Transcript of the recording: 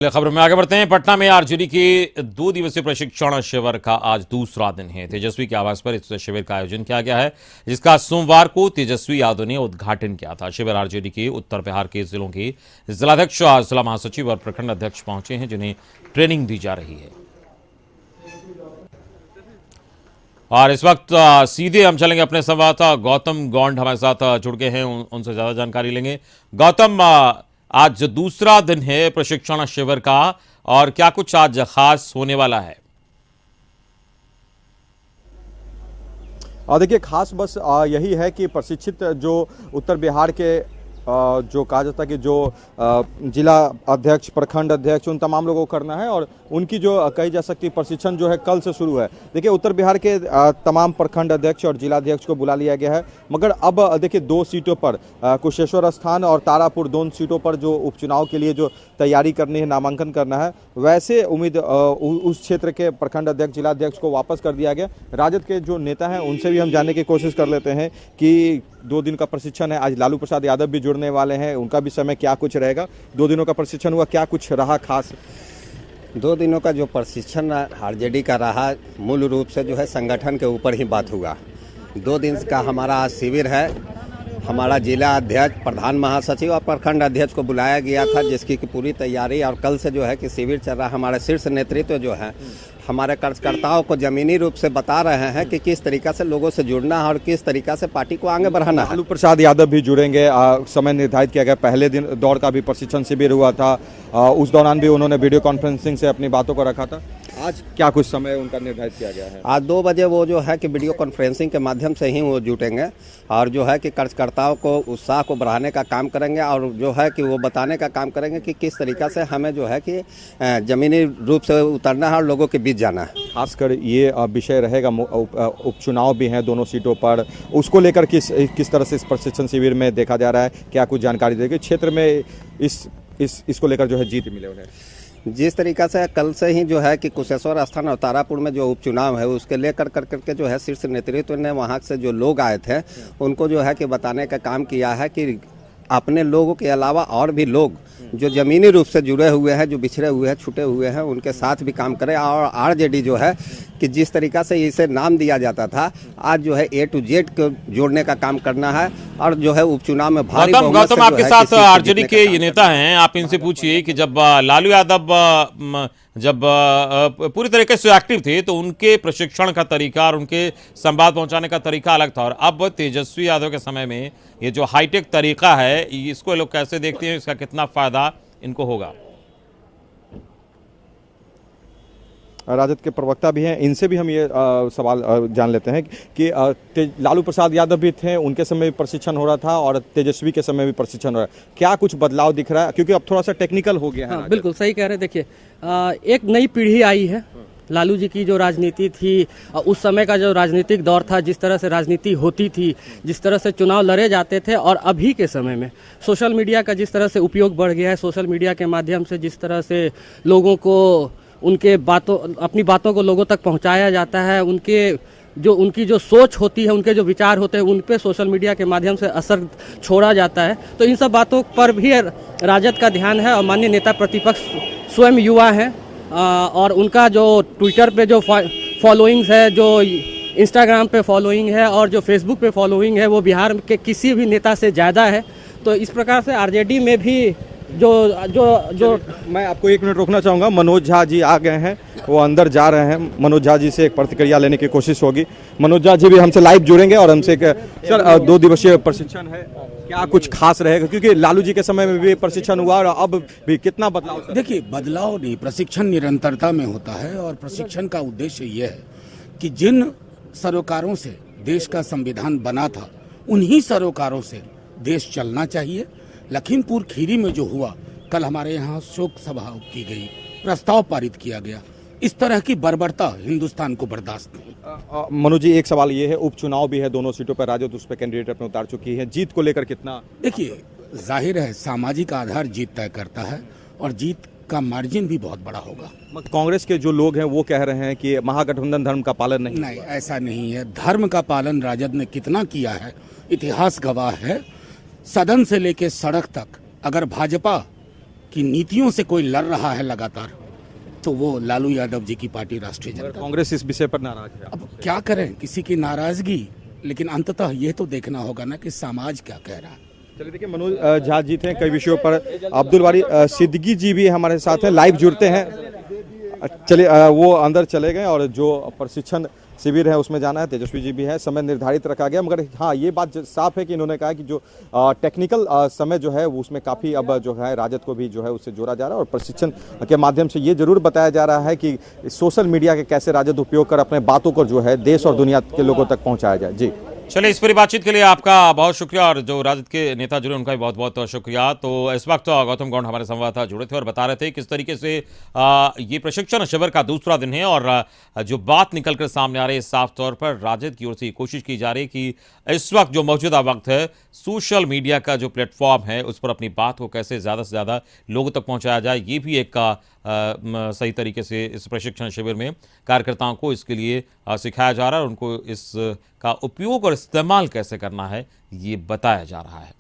खबर में आगे बढ़ते हैं। पटना में आरजेडी के 2 दिवसीय प्रशिक्षण शिविर का आज दूसरा दिन है। तेजस्वी के आवास पर इस शिविर का आयोजन किया गया है, जिसका सोमवार को तेजस्वी यादव ने उद्घाटन किया था। शिविर आरजेडी के उत्तर बिहार के जिलों के जिलाध्यक्ष, जिला महासचिव और प्रखंड अध्यक्ष पहुंचे हैं, जिन्हें ट्रेनिंग दी जा रही है। और इस वक्त सीधे हम चलेंगे अपने संवाददाता गौतम गौंड हमारे साथ जुड़ गए हैं, उनसे ज्यादा जानकारी लेंगे। गौतम, आज दूसरा दिन है प्रशिक्षण शिविर का, और क्या कुछ आज खास होने वाला है? देखिए, खास बस यही है कि प्रशिक्षित जो उत्तर बिहार के जो कहा जाता है कि जो जिला अध्यक्ष, प्रखंड अध्यक्ष, उन तमाम लोगों को करना है, और उनकी जो कही जा सकती प्रशिक्षण जो है कल से शुरू है। देखिए, उत्तर बिहार के तमाम प्रखंड अध्यक्ष और जिला अध्यक्ष को बुला लिया गया है, मगर अब देखिए 2 सीटों पर, कुशेश्वर स्थान और तारापुर, 2 सीटों पर जो उपचुनाव के लिए जो तैयारी करनी है, नामांकन करना है, वैसे उस क्षेत्र के प्रखंड अध्यक्ष, जिला अध्यक्ष को वापस कर दिया गया। राजद के जो नेता हैं उनसे भी हम जानने की कोशिश कर लेते हैं कि 2 दिन का प्रशिक्षण है, आज लालू प्रसाद यादव भी जुड़ने वाले हैं, उनका भी समय क्या कुछ रहेगा, 2 दिनों का प्रशिक्षण हुआ, क्या कुछ रहा खास? 2 दिनों का जो प्रशिक्षण आरजेडी का रहा, मूल रूप से जो है संगठन के ऊपर ही बात हुआ। 2 दिन का हमारा आज शिविर है। हमारा जिला अध्यक्ष, प्रधान महासचिव और प्रखंड अध्यक्ष को बुलाया गया था, जिसकी की पूरी तैयारी, और कल से जो है कि शिविर चल रहा है। हमारे शीर्ष नेतृत्व जो है हमारे कार्यकर्ताओं को जमीनी रूप से बता रहे हैं कि किस तरीका से लोगों से जुड़ना है और किस तरीका से पार्टी को आगे बढ़ाना है। लालू प्रसाद यादव भी जुड़ेंगे, समय निर्धारित किया गया। पहले दिन दौड़ का भी प्रशिक्षण शिविर हुआ था, उस दौरान भी उन्होंने वीडियो कॉन्फ्रेंसिंग से अपनी बातों को रखा था। आज क्या कुछ समय उनका निर्धारित किया गया है? आज 2 बजे वो जो है कि वीडियो कॉन्फ्रेंसिंग के माध्यम से ही वो जुटेंगे, और जो है कि कार्यकर्ताओं को उत्साह को बढ़ाने का काम करेंगे, और जो है कि वो बताने का काम करेंगे कि किस तरीका से हमें जो है कि ज़मीनी रूप से उतरना है और लोगों के बीच जाना है। खासकर ये विषय रहेगा, उपचुनाव भी हैं दोनों सीटों पर, उसको लेकर किस तरह से इस प्रशिक्षण शिविर में देखा जा रहा है, क्या कुछ जानकारी देगी क्षेत्र में इसको लेकर जो है जीत मिले उन्हें? जिस तरीका से कल से ही जो है कि कुशेश्वर स्थान और तारापुर में जो उपचुनाव है उसके लेकर करके जो है शीर्ष नेतृत्व ने वहाँ से जो लोग आए थे उनको जो है कि बताने का काम किया है कि अपने लोगों के अलावा और भी लोग जो ज़मीनी रूप से जुड़े हुए हैं, जो बिछड़े हुए हैं, छूटे हुए हैं, उनके साथ भी काम करें। और आरजेडी जो है कि जिस तरीका से इसे नाम दिया जाता था, आज जो है A to Z को जोड़ने का काम करना है, और जो है उपचुनाव में भारी गौतम आपके साथ आरजेडी के ये नेता हैं, आप इनसे पूछिए कि जब लालू यादव जब पूरी तरीके से एक्टिव थे तो उनके प्रशिक्षण का तरीका और उनके संवाद पहुंचाने का तरीका अलग था, और अब तेजस्वी यादव के समय में ये जो हाईटेक तरीका है, इसको लोग कैसे देखते हैं, इसका कितना फायदा इनको होगा? राजद के प्रवक्ता भी हैं, इनसे भी हम ये सवाल जान लेते हैं कि लालू प्रसाद यादव भी थे, उनके समय भी प्रशिक्षण हो रहा था, और तेजस्वी के समय भी प्रशिक्षण हो रहा है, क्या कुछ बदलाव दिख रहा है? क्योंकि अब थोड़ा सा टेक्निकल हो गया है। हाँ, बिल्कुल सही कह रहे हैं। देखिए, एक नई पीढ़ी आई है। लालू जी की जो राजनीति थी, उस समय का जो राजनीतिक दौर था, जिस तरह से राजनीति होती थी, जिस तरह से चुनाव लड़े जाते थे, और अभी के समय में सोशल मीडिया का जिस तरह से उपयोग बढ़ गया है, सोशल मीडिया के माध्यम से जिस तरह से लोगों को अपनी बातों को लोगों तक पहुंचाया जाता है, उनकी जो सोच होती है, उनके जो विचार होते हैं, उन पे सोशल मीडिया के माध्यम से असर छोड़ा जाता है। तो इन सब बातों पर भी राजद का ध्यान है, और माननीय नेता प्रतिपक्ष स्वयं युवा हैं, और उनका जो ट्विटर पे जो फॉलोइंग्स है, जो इंस्टाग्राम पे फॉलोइंग है, और जो फेसबुक पे फॉलोइंग है, वो बिहार के किसी भी नेता से ज़्यादा है। तो इस प्रकार से आरजेडी में भी जो मैं आपको 1 मिनट रोकना चाहूँगा। मनोज झा जी आ गए हैं, वो अंदर जा रहे हैं। मनोज झा जी से एक प्रतिक्रिया लेने की कोशिश होगी। मनोज झा जी भी हमसे लाइव जुड़ेंगे, और हमसे सर 2 दिवसीय प्रशिक्षण है, क्या कुछ खास रहेगा? क्योंकि लालू जी के समय में भी प्रशिक्षण हुआ, और अब भी कितना बदलाव? देखिए, बदलाव नहीं, प्रशिक्षण निरंतरता में होता है, और प्रशिक्षण का उद्देश्य यह है कि जिन सरोकारों से देश का संविधान बना था, उन्हीं सरोकारों से देश चलना चाहिए। लखीमपुर खीरी में जो हुआ, कल हमारे यहाँ शोक सभा की गई, प्रस्ताव पारित किया गया। इस तरह की बर्बरता हिंदुस्तान को बर्दाश्त नहीं। मनोज जी, एक सवाल ये है, उपचुनाव भी है दोनों सीटों पर, राजद उस पर कैंडिडेट अपने उतार चुकी है, जीत को लेकर कितना? देखिए, जाहिर है सामाजिक आधार जीत तय करता है, और जीत का मार्जिन भी बहुत बड़ा होगा। कांग्रेस के जो लोग हैं वो कह रहे हैं कि महागठबंधन धर्म का पालन नहीं। ऐसा नहीं है। धर्म का पालन राजद ने कितना किया है, इतिहास गवाह है। सदन से लेकर सड़क तक अगर भाजपा कि नीतियों से कोई लड़ रहा है लगातार, तो वो लालू यादव जी की पार्टी राष्ट्रीय जनता। कांग्रेस इस विषय पर नाराज है। अब क्या करें किसी की नाराजगी, लेकिन अंततः ये तो देखना होगा ना कि समाज क्या कह रहा है। चलिए देखिए, मनोज झा जी थे कई विषयों पर, अब्दुल बारी सिद्दीकी जी भी हमारे साथ हैं, लाइव जुड़ते हैं। चलिए वो अंदर चले गए और जो प्रशिक्षण शिविर है उसमें जाना है। तेजस्वी जी भी है, समय निर्धारित रखा गया, मगर हाँ ये बात साफ है कि इन्होंने कहा कि जो टेक्निकल समय जो है वो उसमें काफ़ी अब जो है राजद को भी जो है उससे जोड़ा जा रहा है, और प्रशिक्षण के माध्यम से ये जरूर बताया जा रहा है कि सोशल मीडिया के कैसे राजद उपयोग कर अपने बातों को जो है देश और दुनिया के लोगों तक पहुँचाया जाए। जी चलिए, इस पूरी बातचीत के लिए आपका बहुत शुक्रिया, और जो राजद के नेता जुड़े उनका भी बहुत बहुत शुक्रिया। तो इस वक्त गौतम गौंड हमारे संवाददाता जुड़े थे और बता रहे थे किस तरीके से ये प्रशिक्षण शिविर का दूसरा दिन है, और जो बात निकल कर सामने आ रही है साफ तौर पर राजद की ओर से कोशिश की जा रही है कि इस वक्त जो मौजूदा वक्त है सोशल मीडिया का जो प्लेटफॉर्म है उस पर अपनी बात को कैसे ज़्यादा से ज़्यादा लोगों तक पहुँचाया जाए। ये भी एक सही तरीके से इस प्रशिक्षण शिविर में कार्यकर्ताओं को इसके लिए सिखाया जा रहा है, और उनको इसका उपयोग और इस्तेमाल कैसे करना है ये बताया जा रहा है।